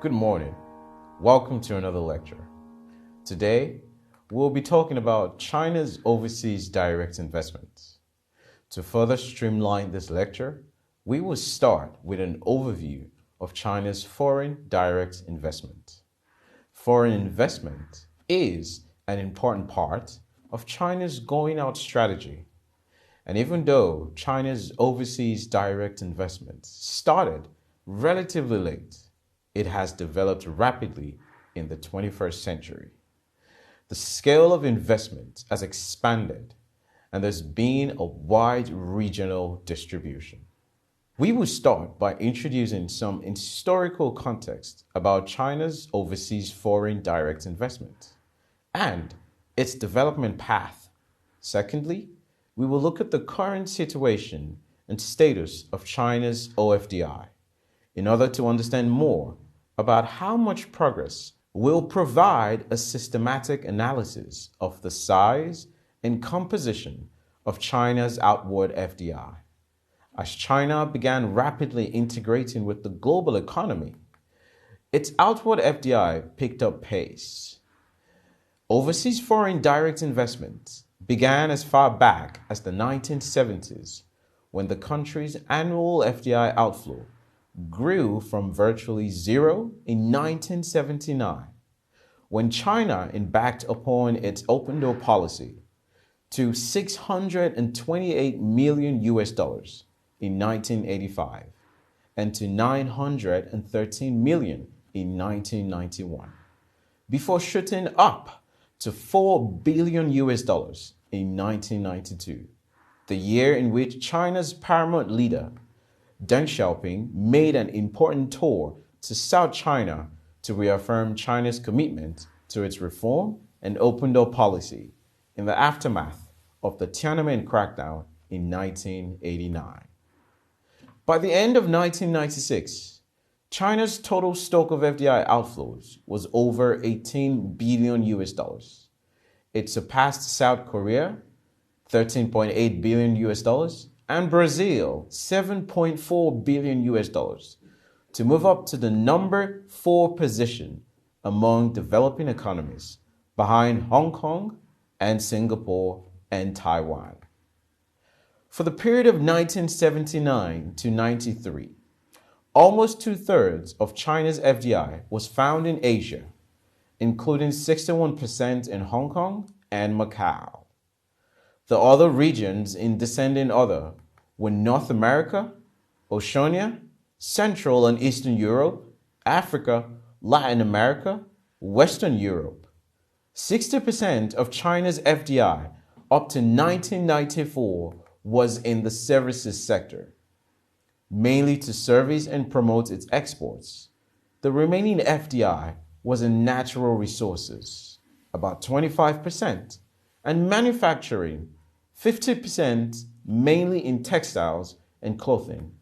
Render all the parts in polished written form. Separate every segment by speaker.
Speaker 1: Good morning. Welcome to another lecture. Today, we'll be talking about China's overseas direct investments. To further streamline this lecture, we will start with an overview of China's foreign direct investment. Foreign investment is an important part of China's going out strategy. And even though China's overseas direct investments started relatively late, it has developed rapidly in the 21st century. The scale of investment has expanded, and there's been a wide regional distribution. We will start by introducing some historical context about China's overseas foreign direct investment and its development path. Secondly, we will look at the current situation and status of China's OFDI in order to understand more about how much progress will provide a systematic analysis of the size and composition of China's outward FDI. As China began rapidly integrating with the global economy, its outward FDI picked up pace. Overseas foreign direct investments began as far back as the 1970s, when the country's annual FDI outflow grew from virtually zero in 1979, when China embarked upon its open door policy, to $628 million in 1985 and to $913 million in 1991, before shooting up to $4 billion in 1992, the year in which China's paramount leader Deng Xiaoping made an important tour to South China to reaffirm China's commitment to its reform and open door policy in the aftermath of the Tiananmen crackdown in 1989. By the end of 1996, China's total stock of FDI outflows was over $18 billion. It surpassed South Korea, $13.8 billion, and Brazil, $7.4 billion, to move up to the number 4 position among developing economies, behind Hong Kong and Singapore and Taiwan. For the period of 1979 to 93, almost 2/3 of China's FDI was found in Asia, including 61% in Hong Kong and Macau. The other regions in descending order were North America, Oceania, Central and Eastern Europe, Africa, Latin America, Western Europe. 60% of China's FDI up to 1994 was in the services sector, mainly to service and promote its exports. The remaining FDI was in natural resources, about 25%, and manufacturing, 50%, mainly in textiles and clothing,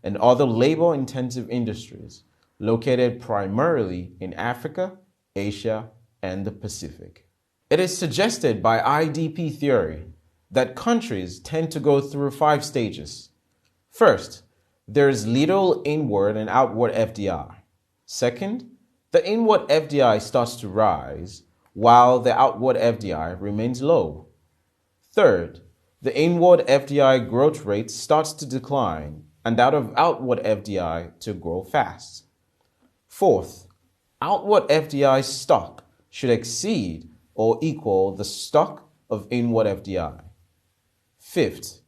Speaker 1: and other labor-intensive industries located primarily in Africa, Asia, and the Pacific. It is suggested by IDP theory that countries tend to go through 5 stages. First, there is little inward and outward FDI. Second, the inward FDI starts to rise while the outward FDI remains low. Third, the inward FDI growth rate starts to decline and that of outward FDI to grow fast. Fourth, outward FDI stock should exceed or equal the stock of inward FDI. Fifth,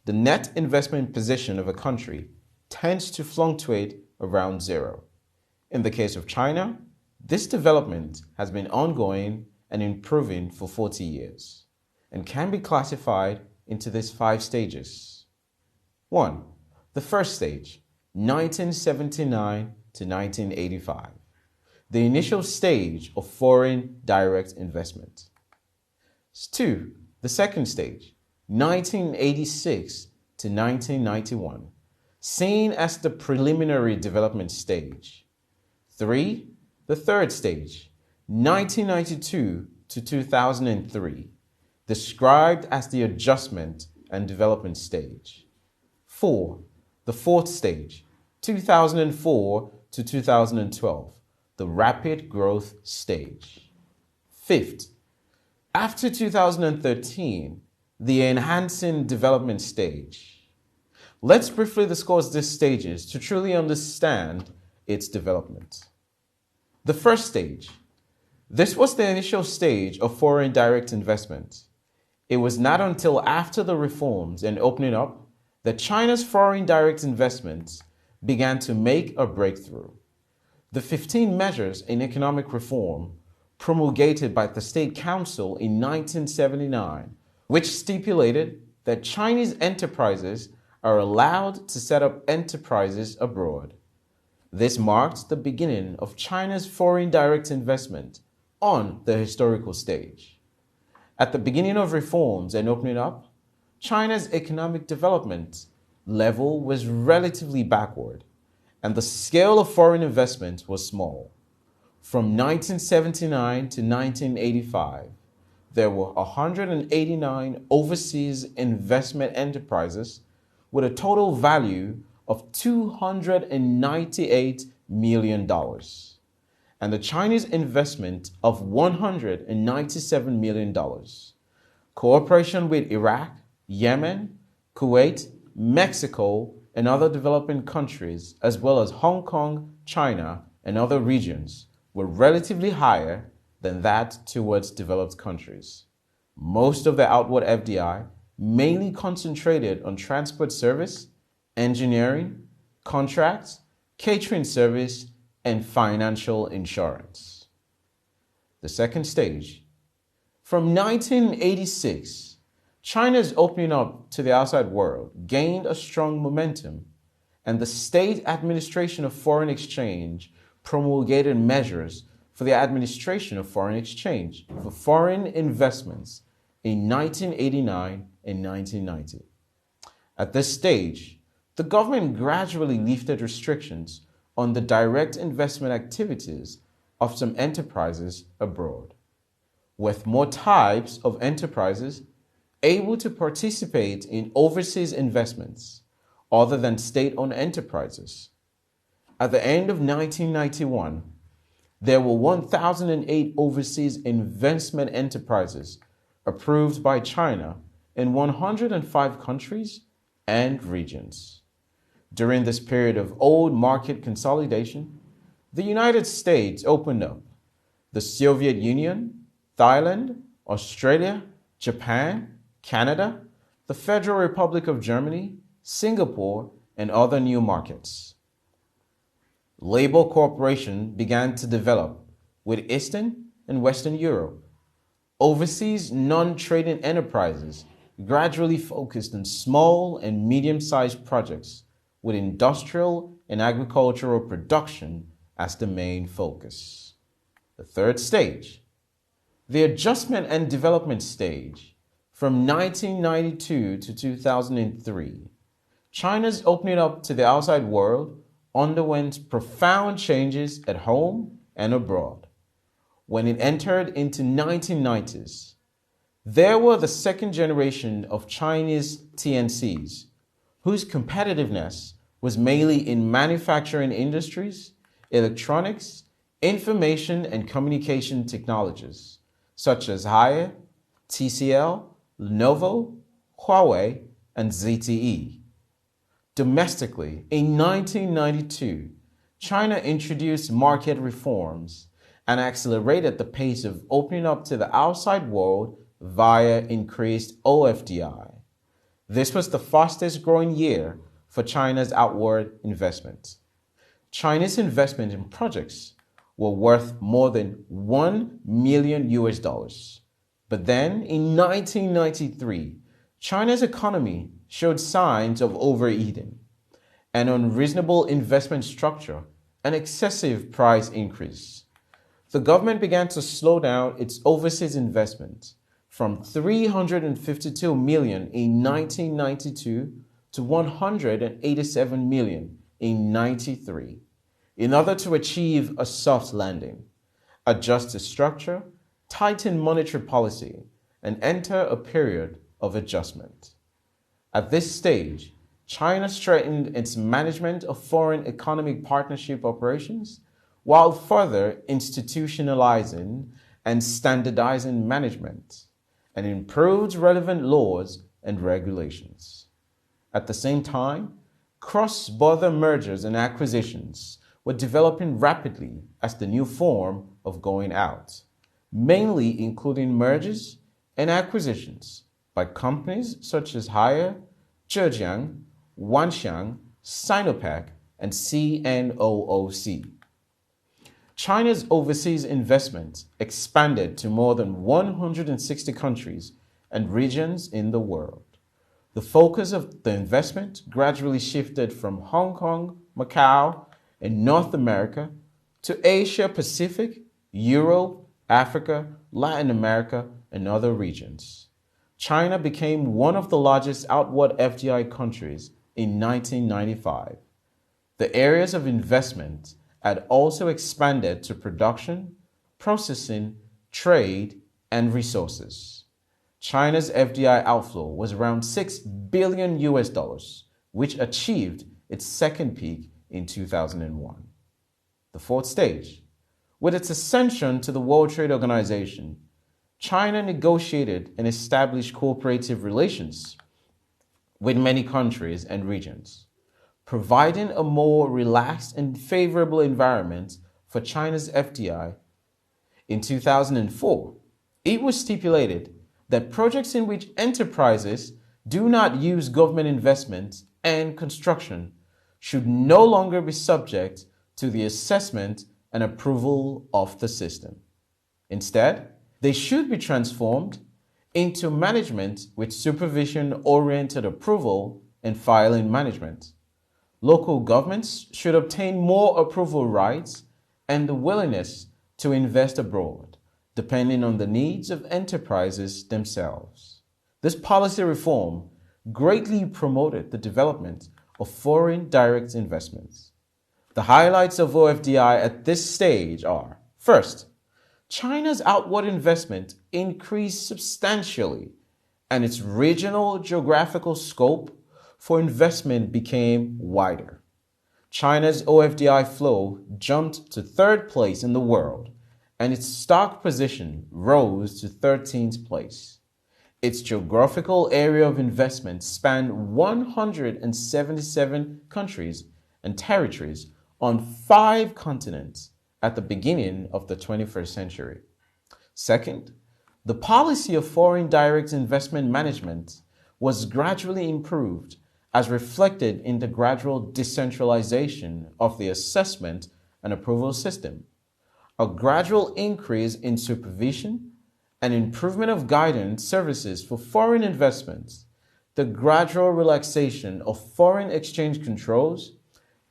Speaker 1: the net investment position of a country tends to fluctuate around zero. In the case of China, this development has been ongoing and improving for 40 years and can be classified into these 5 stages. 1. The first stage, 1979 to 1985. The initial stage of foreign direct investment. 2. The second stage, 1986 to 1991, seen as the preliminary development stage. 3. The third stage, 1992 to 2003, described as the adjustment and development stage. 4. The fourth stage, 2004 to 2012, the rapid growth stage. Fifth, after 2013, the enhancing development stage. Let's briefly discuss these stages to truly understand its development. The first stage. This was the initial stage of foreign direct investment. It was not until after the reforms and opening up that China's foreign direct investments began to make a breakthrough. The 15 measures in economic reform promulgated by the State Council in 1979, which stipulated that Chinese enterprises are allowed to set up enterprises abroad. This marked the beginning of China's foreign direct investment on the historical stage. At the beginning of reforms and opening up, China's economic development level was relatively backward, and the scale of foreign investment was small. From 1979 to 1985, there were 189 overseas investment enterprises with a total value of $298 million, and the Chinese investment of $197 million. Cooperation with Iraq, Yemen, Kuwait, Mexico, and other developing countries, as well as Hong Kong, China, and other regions, were relatively higher than that towards developed countries. Most of the outward FDI mainly concentrated on transport service, engineering, contracts, catering service, and financial insurance. The second stage. From 1986, China's opening up to the outside world gained a strong momentum, and the State Administration of Foreign Exchange promulgated measures for the administration of foreign exchange for foreign investments in 1989 and 1990. At this stage, the government gradually lifted restrictions on the direct investment activities of some enterprises abroad, with more types of enterprises able to participate in overseas investments other than state-owned enterprises. At the end of 1991, there were 1,008 overseas investment enterprises approved by China in 105 countries and regions. During this period of old market consolidation, the United States opened up, the Soviet Union, Thailand, Australia, Japan, Canada, the Federal Republic of Germany, Singapore, and other new markets. Labor cooperation began to develop with Eastern and Western Europe. Overseas non-trading enterprises gradually focused on small and medium-sized projects with industrial and agricultural production as the main focus. The third stage, the adjustment and development stage. From 1992 to 2003, China's opening up to the outside world underwent profound changes at home and abroad. When it entered into 1990s, there were the second generation of Chinese TNCs, whose competitiveness was mainly in manufacturing industries, electronics, information and communication technologies, such as Haier, TCL, Lenovo, Huawei, and ZTE. Domestically, in 1992, China introduced market reforms and accelerated the pace of opening up to the outside world via increased OFDI. This was the fastest growing year for China's outward investment. China's investment in projects were worth more than $1 million. But then in 1993, China's economy showed signs of overeating, an unreasonable investment structure, and excessive price increase. The government began to slow down its overseas investment from $352 million in 1992 to $187 million in 1993 in order to achieve a soft landing, adjust its structure, tighten monetary policy, and enter a period of adjustment. At this stage, China strengthened its management of foreign economic partnership operations while further institutionalizing and standardizing management and improved relevant laws and regulations. At the same time, cross-border mergers and acquisitions were developing rapidly as the new form of going out, mainly including mergers and acquisitions by companies such as Haier, Zhejiang, Wanxiang, Sinopec, and CNOOC. China's overseas investment expanded to more than 160 countries and regions in the world. The focus of the investment gradually shifted from Hong Kong, Macau, and North America to Asia Pacific, Europe, Africa, Latin America, and other regions. China became one of the largest outward FDI countries in 1995. The areas of investment had also expanded to production, processing, trade, and resources. China's FDI outflow was around $6 billion US, which achieved its second peak in 2001. The fourth stage. With its ascension to the World Trade Organization, China negotiated and established cooperative relations with many countries and regions, providing a more relaxed and favorable environment for China's FDI. In 2004, it was stipulated that projects in which enterprises do not use government investment and construction should no longer be subject to the assessment and approval of the system. Instead, they should be transformed into management with supervision-oriented approval and filing management. Local governments should obtain more approval rights and the willingness to invest abroad, depending on the needs of enterprises themselves. This policy reform greatly promoted the development of foreign direct investments. The highlights of OFDI at this stage are: first, China's outward investment increased substantially, and its regional geographical scope for investment became wider. China's OFDI flow jumped to third place in the world, and its stock position rose to 13th place. Its geographical area of investment spanned 177 countries and territories on 5 continents at the beginning of the 21st century. Second, the policy of foreign direct investment management was gradually improved as reflected in the gradual decentralization of the assessment and approval system, a gradual increase in supervision, an improvement of guidance services for foreign investments, the gradual relaxation of foreign exchange controls,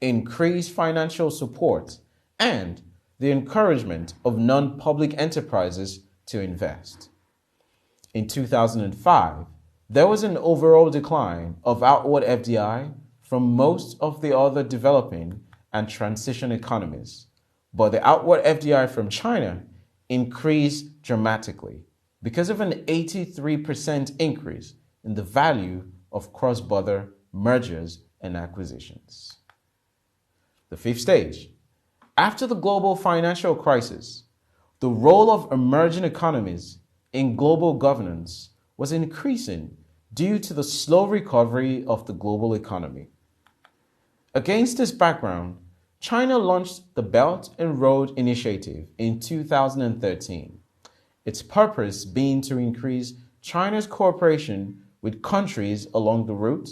Speaker 1: increased financial support, and the encouragement of non-public enterprises to invest. In 2005, there was an overall decline of outward FDI from most of the other developing and transition economies, but the outward FDI from China increased dramatically because of an 83% increase in the value of cross-border mergers and acquisitions. The fifth stage. After the global financial crisis, the role of emerging economies in global governance was increasing due to the slow recovery of the global economy. Against this background, China launched the Belt and Road Initiative in 2013, its purpose being to increase China's cooperation with countries along the route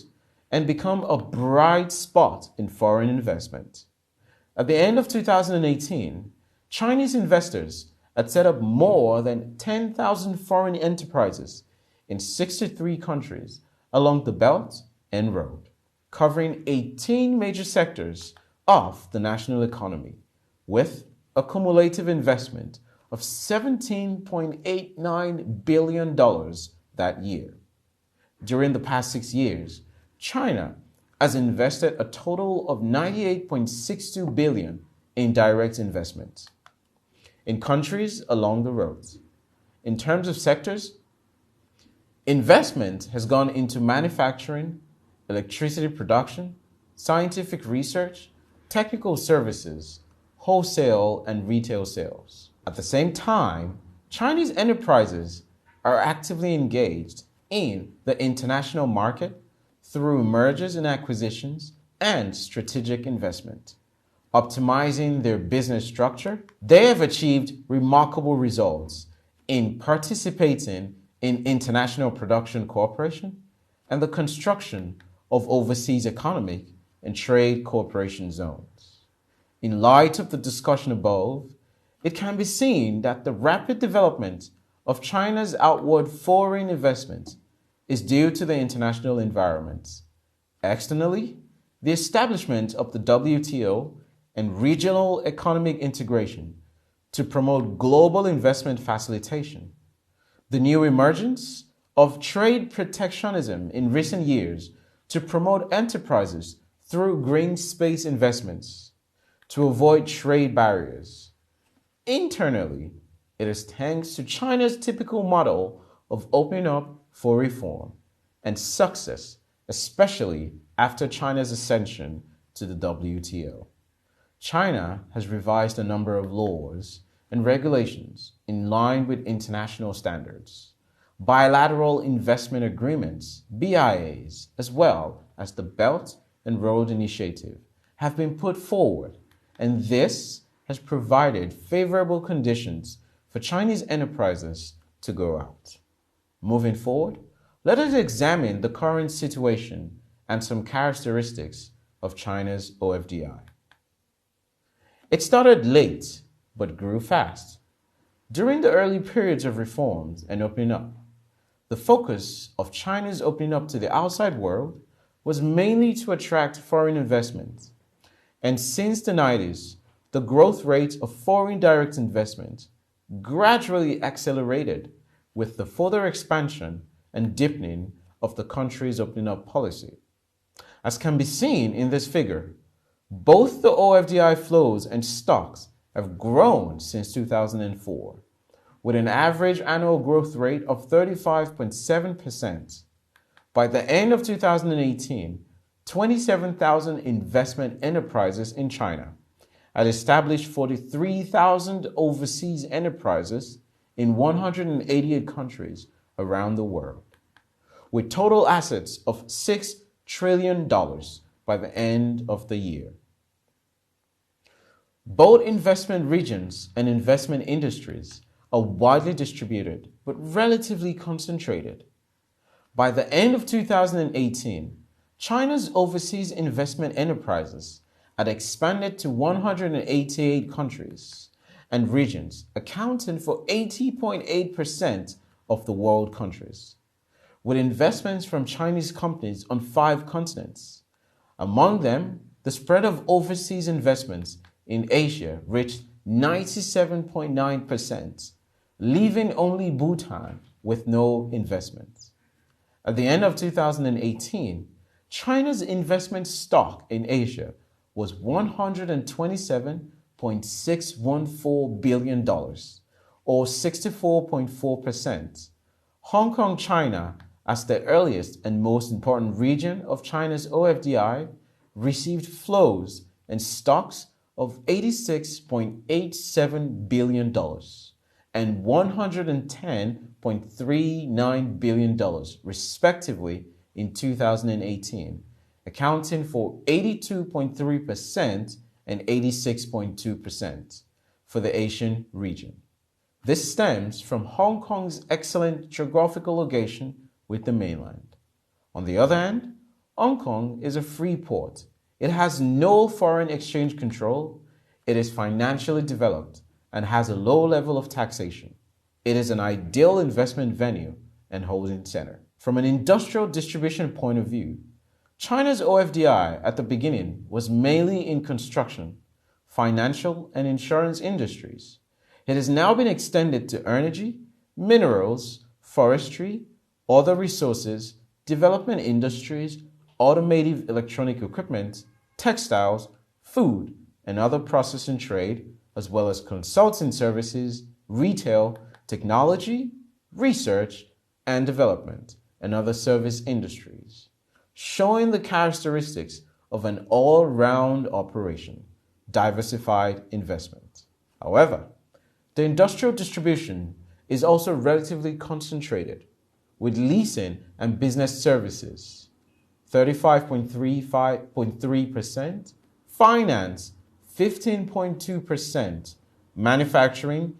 Speaker 1: and become a bright spot in foreign investment. At the end of 2018, Chinese investors had set up more than 10,000 foreign enterprises in 63 countries along the Belt and Road, covering 18 major sectors of the national economy, with a cumulative investment of $17.89 billion that year. During the past 6 years, China has invested a total of $98.62 billion in direct investments in countries along the roads. In terms of sectors, investment has gone into manufacturing, electricity production, scientific research, technical services, wholesale and retail sales. At the same time, Chinese enterprises are actively engaged in the international market through mergers and acquisitions and strategic investment. Optimizing their business structure, they have achieved remarkable results in participating in international production cooperation and the construction of overseas economic and trade cooperation zones. In light of the discussion above, it can be seen that the rapid development of China's outward foreign investment is due to the international environment. Externally, the establishment of the WTO and regional economic integration to promote global investment facilitation. The new emergence of trade protectionism in recent years to promote enterprises through green space investments to avoid trade barriers. Internally, it is thanks to China's typical model of opening up for reform and success, especially after China's ascension to the WTO. China has revised a number of laws and regulations in line with international standards. Bilateral investment agreements, BIAs, as well as the Belt and Road Initiative have been put forward, and this has provided favorable conditions for Chinese enterprises to go out. Moving forward, let us examine the current situation and some characteristics of China's OFDI. It started late, but grew fast. During the early periods of reforms and opening up, the focus of China's opening up to the outside world was mainly to attract foreign investment. And since the 90s, the growth rate of foreign direct investment gradually accelerated with the further expansion and deepening of the country's opening up policy. As can be seen in this figure, both the OFDI flows and stocks have grown since 2004, with an average annual growth rate of 35.7%. By the end of 2018, 27,000 investment enterprises in China had established 43,000 overseas enterprises in 188 countries around the world, with total assets of $6 trillion by the end of the year. Both investment regions and investment industries are widely distributed but relatively concentrated. By the end of 2018, China's overseas investment enterprises had expanded to 188 countries and regions, accounting for 80.8% of the world countries, with investments from Chinese companies on 5 continents. Among them, the spread of overseas investments in Asia reached 97.9%, leaving only Bhutan with no investments. At the end of 2018, China's investment stock in Asia was $127.614 billion, or 64.4%. Hong Kong, China, as the earliest and most important region of China's OFDI, received flows and stocks of $86.87 billion and $110.39 billion, respectively, in 2018, accounting for 82.3% and 86.2% for the Asian region. This stems from Hong Kong's excellent geographical location with the mainland. On the other hand, Hong Kong is a free port. It has no foreign exchange control. It is financially developed and has a low level of taxation. It is an ideal investment venue and holding center. From an industrial distribution point of view, China's OFDI at the beginning was mainly in construction, financial, and insurance industries. It has now been extended to energy, minerals, forestry, other resources, development industries, automotive electronic equipment, textiles, food, and other processing trade, as well as consulting services, retail, technology, research, and development, and other service industries, showing the characteristics of an all-round operation. diversified investment. However, the industrial distribution is also relatively concentrated, with leasing and business services 35.3%, finance 15.2%, manufacturing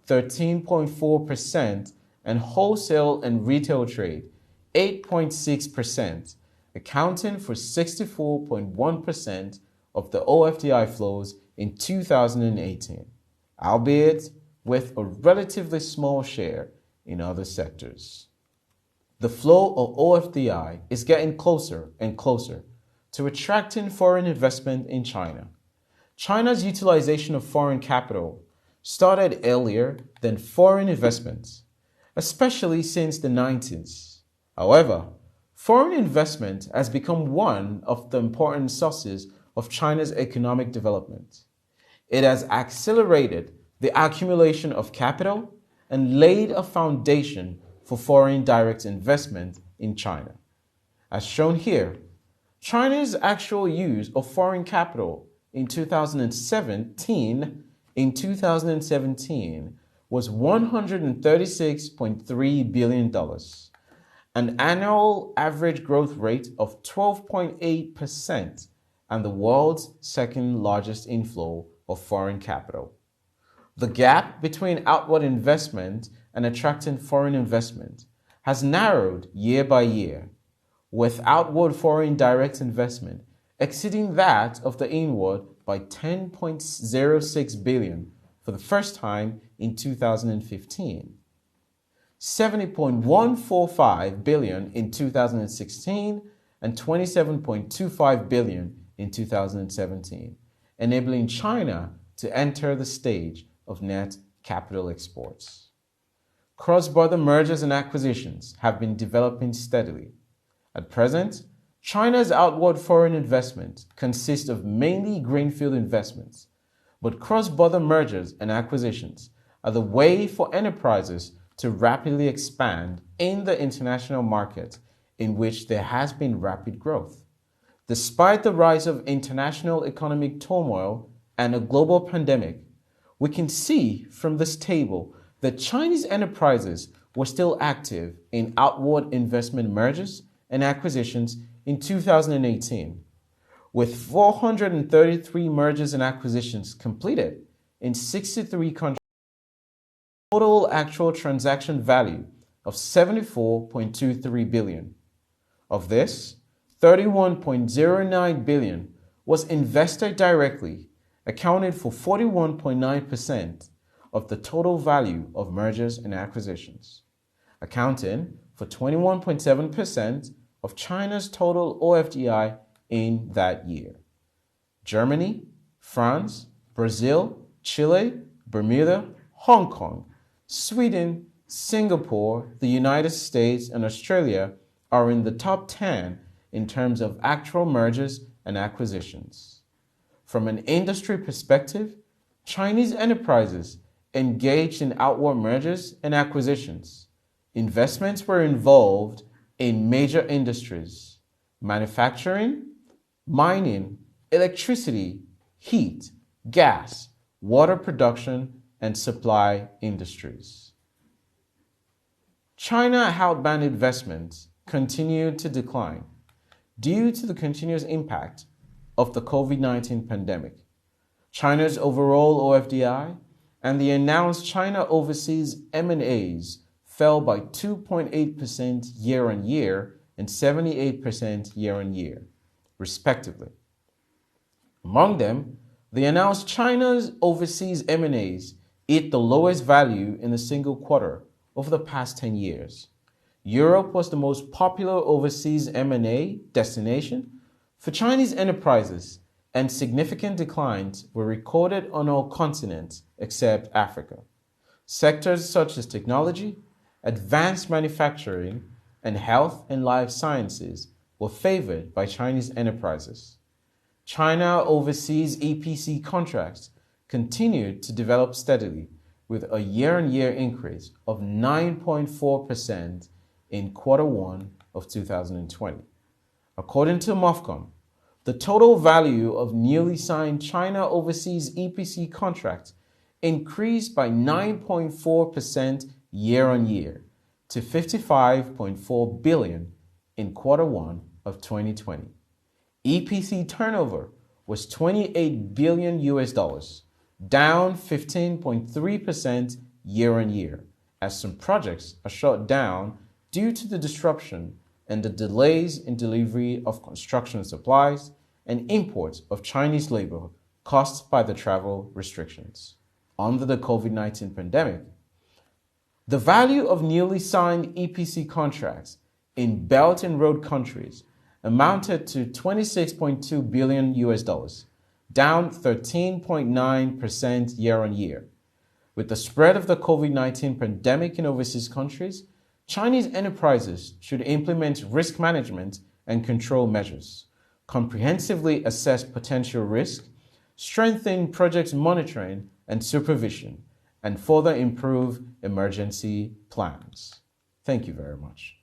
Speaker 1: 13.4%, and wholesale and retail trade 8.6%, accounting for 64.1% of the OFDI flows in 2018, albeit with a relatively small share in other sectors. The flow of OFDI is getting closer and closer to attracting foreign investment in China. China's utilization of foreign capital started earlier than foreign investments, especially since the 90s. However, foreign investment has become one of the important sources of China's economic development. It has accelerated the accumulation of capital and laid a foundation for foreign direct investment in China. As shown here, China's actual use of foreign capital in 2017 was $136.3 billion, an annual average growth rate of 12.8%, and the world's second largest inflow of foreign capital. The gap between outward investment and attracting foreign investment has narrowed year by year, with outward foreign direct investment exceeding that of the inward by $10.06 billion for the first time in 2015, $70.145 billion in 2016, and $27.25 billion in 2017, enabling China to enter the stage of net capital exports. Cross-border mergers and acquisitions have been developing steadily. At present, China's outward foreign investment consists of mainly greenfield investments, but cross-border mergers and acquisitions are the way for enterprises to rapidly expand in the international market in which there has been rapid growth. Despite the rise of international economic turmoil and a global pandemic, we can see from this table that Chinese enterprises were still active in outward investment mergers and acquisitions in 2018, with 433 mergers and acquisitions completed in 63 countries, total actual transaction value of $74.23 billion. Of this, $31.09 billion was invested directly, accounted for 41.9% of the total value of mergers and acquisitions, accounting for 21.7% of China's total OFDI in that year. Germany, France, Brazil, Chile, Bermuda, Hong Kong, Sweden, Singapore, the United States, and Australia are in the top 10 in terms of actual mergers and acquisitions. From an industry perspective, Chinese enterprises engaged in outward mergers and acquisitions. Investments were involved in major industries, manufacturing, mining, electricity, heat, gas, water production, and supply industries. China outbound investments continued to decline due to the continuous impact of the COVID-19 pandemic. China's overall OFDI and the announced China overseas M&As fell by 2.8% year-on-year and 78% year-on-year, respectively. Among them, the announced China's overseas M&As hit the lowest value in a single quarter over the past 10 years. Europe was the most popular overseas M&A destination for Chinese enterprises, and significant declines were recorded on all continents except Africa. Sectors such as technology, advanced manufacturing, and health and life sciences were favored by Chinese enterprises. China overseas EPC contracts continued to develop steadily, with a year-on-year increase of 9.4% in Q1 of 2020. According to MOFCOM, The total value of newly signed China overseas EPC contracts increased by 9.4% year-on-year to 55.4 billion in Q1 of 2020. EPC turnover was $28 billion, down 15.3% year-on-year, as some projects are shut down due to the disruption and the delays in delivery of construction supplies and imports of Chinese labor caused by the travel restrictions. Under the COVID-19 pandemic, the value of newly signed EPC contracts in Belt and Road countries amounted to $26.2 billion, down 13.9% year-on-year. With the spread of the COVID-19 pandemic in overseas countries, Chinese enterprises should implement risk management and control measures, comprehensively assess potential risk, strengthen project monitoring and supervision, and further improve emergency plans. Thank you very much.